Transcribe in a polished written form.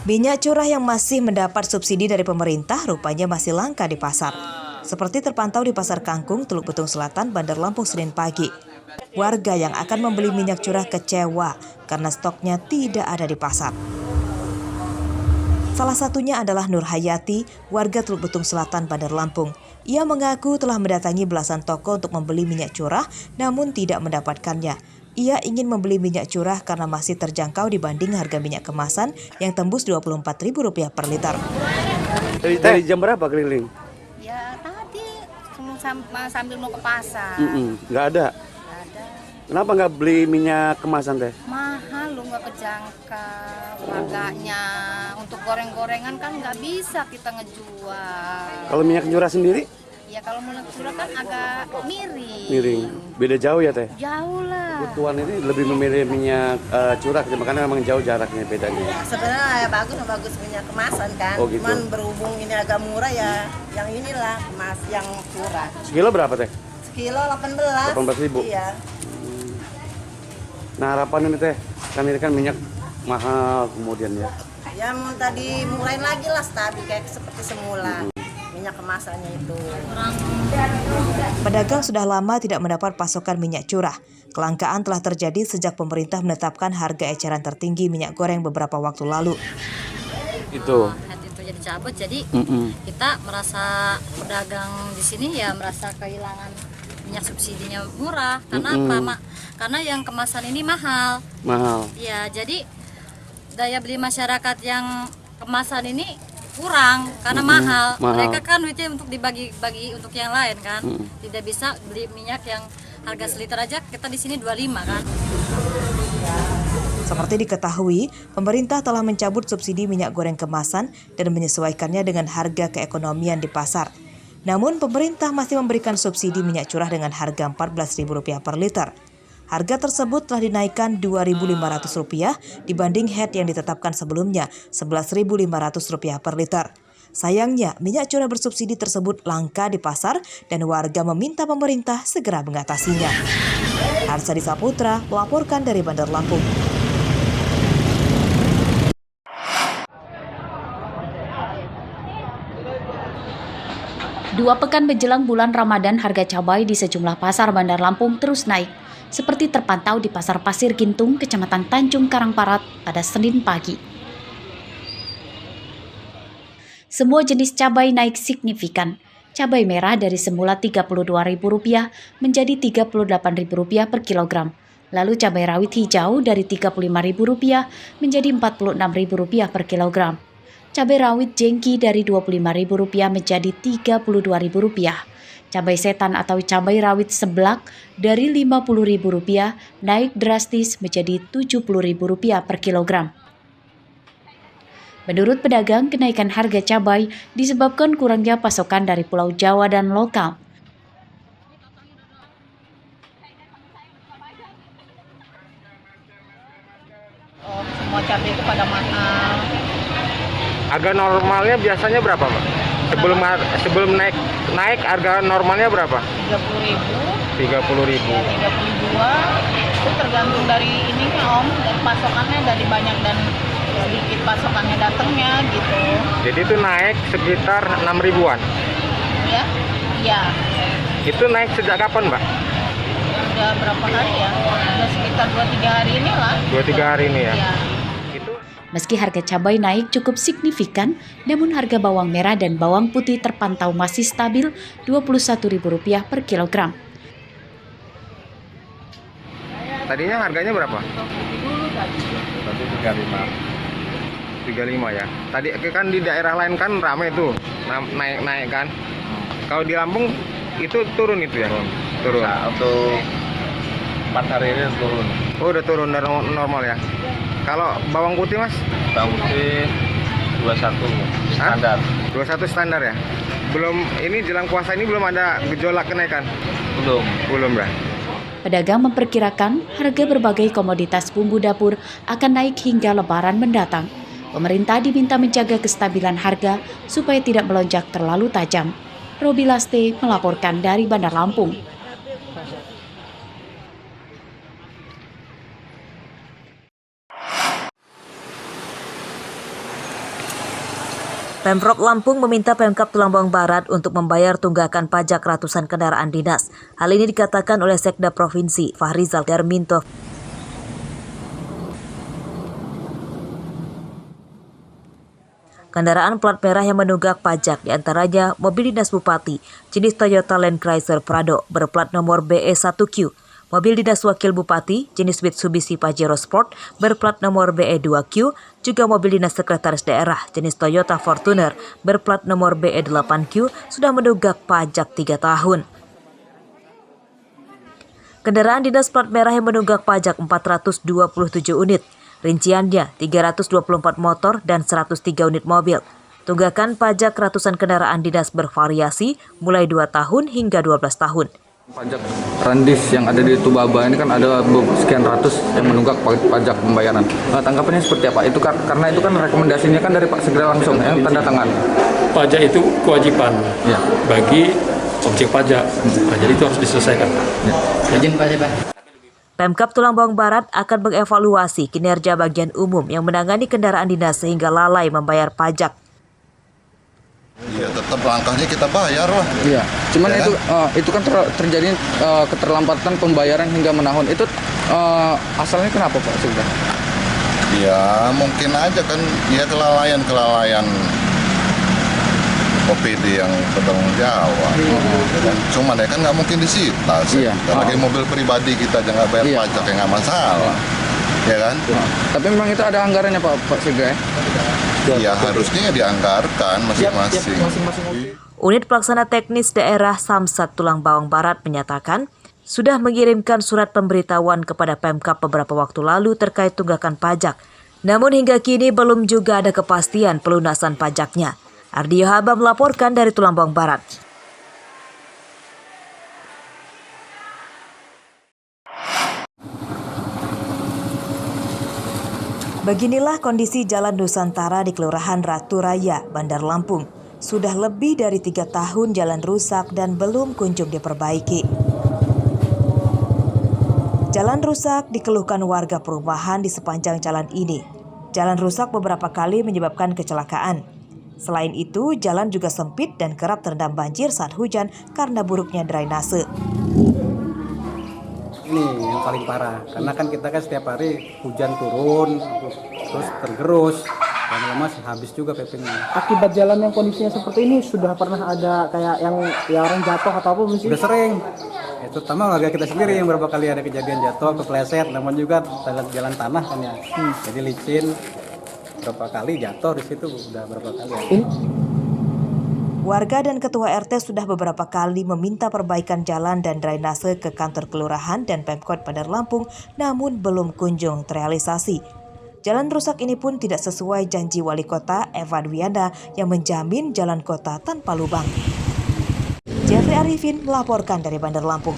Minyak curah yang masih mendapat subsidi dari pemerintah rupanya masih langka di pasar. Seperti terpantau di Pasar Kangkung, Teluk Betung Selatan, Bandar Lampung, Senin pagi. Warga yang akan membeli minyak curah kecewa karena stoknya tidak ada di pasar. Salah satunya adalah Nur Hayati, warga Teluk Betung Selatan, Bandar Lampung. Ia mengaku telah mendatangi belasan toko untuk membeli minyak curah, namun tidak mendapatkannya. Ia ingin membeli minyak curah karena masih terjangkau dibanding harga minyak kemasan yang tembus Rp24.000 per liter. Dari jam berapa keliling? Ya tadi sambil mau ke pasar. Nggak ada. Nggak ada. Kenapa nggak beli minyak kemasan teh? Mahal lu, nggak kejangkau harganya. Untuk goreng-gorengan kan nggak bisa kita ngejual. Kalau minyak curah sendiri? Ya kalau minyak curah kan agak miring. Miring. Beda jauh ya teh? Jauh lah. Tuan ini lebih memilih minyak curah karena memang jauh jaraknya bedanya. Sebenarnya bagus minyak kemasan kan. Oh, gitu. Cuman berhubung ini agak murah ya, yang inilah emas yang curah. Sekilo berapa teh? Sekilo 18. 18.000. Iya. Nah harapan ini teh, kan ini kan minyak mahal kemudian ya. Ya mau tadi murahin lagi lah stabil kayak seperti semula. Minyak kemasannya itu. Pedagang sudah lama tidak mendapat pasokan minyak curah. Kelangkaan telah terjadi sejak pemerintah menetapkan harga eceran tertinggi minyak goreng beberapa waktu lalu. Itu. Itu jadi cabut, jadi kita merasa pedagang di sini ya merasa kehilangan minyak subsidinya murah. Karena apa, Mak? Karena yang kemasan ini mahal. Mahal. Ya, jadi daya beli masyarakat yang kemasan ini kurang karena mahal. Mereka kan duitnya untuk dibagi-bagi untuk yang lain kan. Tidak bisa beli minyak yang harga seliter aja kita di sini 25 kan. Seperti diketahui, pemerintah telah mencabut subsidi minyak goreng kemasan dan menyesuaikannya dengan harga keekonomian di pasar. Namun pemerintah masih memberikan subsidi minyak curah dengan harga Rp14.000 per liter. Harga tersebut telah dinaikkan Rp2.500 dibanding head yang ditetapkan sebelumnya Rp11.500 per liter. Sayangnya, minyak curah bersubsidi tersebut langka di pasar dan warga meminta pemerintah segera mengatasinya. Arsadi Saputra melaporkan dari Bandar Lampung. Dua pekan menjelang bulan Ramadan, harga cabai di sejumlah pasar Bandar Lampung terus naik, seperti terpantau di Pasar Pasir Gintung, Kecamatan Tanjung Karangparat pada Senin pagi. Semua jenis cabai naik signifikan. Cabai merah dari semula Rp32.000 menjadi Rp38.000 per kilogram. Lalu cabai rawit hijau dari Rp35.000 menjadi Rp46.000 per kilogram. Cabai rawit jengki dari Rp25.000 menjadi Rp32.000. Cabai setan atau cabai rawit seblak dari Rp50.000 naik drastis menjadi Rp70.000 per kilogram. Menurut pedagang, kenaikan harga cabai disebabkan kurangnya pasokan dari Pulau Jawa dan lokal. Semua cabai itu pada mahal. Harga normalnya biasanya berapa, Pak? Sebelum naik harga normalnya berapa? 30.000. 30.000. 32 itu tergantung dari ininya dari pasokannya dari banyak dan sedikit pasokannya datangnya gitu. Jadi itu naik sekitar 6.000-an. Ya? Iya. Itu naik sejak kapan, Mbak? Udah berapa hari ya? Udah sekitar 2-3 hari inilah. 2-3 hari ini ya. Iya. Meski harga cabai naik cukup signifikan, namun harga bawang merah dan bawang putih terpantau masih stabil Rp21.000 per kilogram. Tadinya harganya berapa? Tadi 35. 35 ya. Tadi kan di daerah lain kan ramai tuh, naik kan. Kalau di Lampung itu turun itu ya? Turun. Nah, untuk 4 hari ini turun. Oh, udah turun dari normal ya. Kalau bawang putih, Mas? Bawang putih 21 standar. 21 standar ya. Belum, ini jelang puasa ini belum ada gejolak kenaikan. Belum ya. Pedagang memperkirakan harga berbagai komoditas bumbu dapur akan naik hingga Lebaran mendatang. Pemerintah diminta menjaga kestabilan harga supaya tidak melonjak terlalu tajam. Robi Laste melaporkan dari Bandar Lampung. Pemprov Lampung meminta Pemkab Tulang Bawang Barat untuk membayar tunggakan pajak ratusan kendaraan dinas. Hal ini dikatakan oleh Sekda Provinsi Fahrizal Darminto. Kendaraan plat merah yang menunggak pajak diantaranya mobil dinas Bupati jenis Toyota Land Cruiser Prado berplat nomor BE1Q, mobil dinas Wakil Bupati jenis Mitsubishi Pajero Sport berplat nomor BE2Q, juga mobil dinas Sekretaris Daerah jenis Toyota Fortuner berplat nomor BE8Q sudah menunggak pajak 3 tahun. Kendaraan dinas plat merah yang menunggak pajak 427 unit. Rinciannya 324 motor dan 103 unit mobil. Tunggakan pajak ratusan kendaraan dinas bervariasi mulai 2 tahun hingga 12 tahun. Pajak Randis yang ada di Tubaba ini kan ada sekian ratus yang menunggak pajak pembayaran. Tanggapannya seperti apa? Itu karena itu kan rekomendasinya kan dari Pak Sekda langsung yang tanda tangan. Pajak itu kewajiban ya, bagi objek pajak. Nah, jadi itu harus diselesaikan. Izin Pak. Pemkab Tulang Bawang Barat akan mengevaluasi kinerja bagian umum yang menangani kendaraan dinas sehingga lalai membayar pajak. Iya, tetap langkahnya kita bayar lah. Iya, cuman ya itu kan terjadi keterlambatan pembayaran hingga menahun. Itu asalnya kenapa Pak Sekda? Ya mungkin aja kan ya kelalaian OPD yang bertanggung jawab. Dan cuman ya kan nggak mungkin disita sih. Karena mobil pribadi kita aja nggak bayar pajak ya nggak masalah. Ya kan? Tapi memang itu ada anggarannya Pak Sekda ya? Ya harusnya dianggarkan masing-masing. Unit Pelaksana Teknis Daerah Samsat Tulang Bawang Barat menyatakan sudah mengirimkan surat pemberitahuan kepada Pemkab beberapa waktu lalu terkait tunggakan pajak. Namun hingga kini belum juga ada kepastian pelunasan pajaknya. Ardio Haba melaporkan dari Tulang Bawang Barat. Beginilah kondisi Jalan Nusantara di Kelurahan Ratu Raya, Bandar Lampung. Sudah lebih dari 3 tahun jalan rusak dan belum kunjung diperbaiki. Jalan rusak dikeluhkan warga perumahan di sepanjang jalan ini. Jalan rusak beberapa kali menyebabkan kecelakaan. Selain itu, jalan juga sempit dan kerap terendam banjir saat hujan karena buruknya drainase. Ini yang paling parah, karena kan kita kan setiap hari hujan turun, terus tergerus, lama-lama habis juga PP-nya. Akibat jalan yang kondisinya seperti ini, sudah pernah ada kayak yang orang jatuh atau apa mungkin? Sudah sering, terutama warga kita sendiri yang berapa kali ada kejadian jatuh, kepleset, namun juga jalan tanah kan ya, jadi licin. Berapa kali jatuh di situ udah berapa kali. Warga dan ketua RT sudah beberapa kali meminta perbaikan jalan dan drainase ke kantor kelurahan dan Pemkot Bandar Lampung, namun belum kunjung terrealisasi. Jalan rusak ini pun tidak sesuai janji Wali Kota Eva Dwiana yang menjamin jalan kota tanpa lubang. Jeffrey Arifin melaporkan dari Bandar Lampung.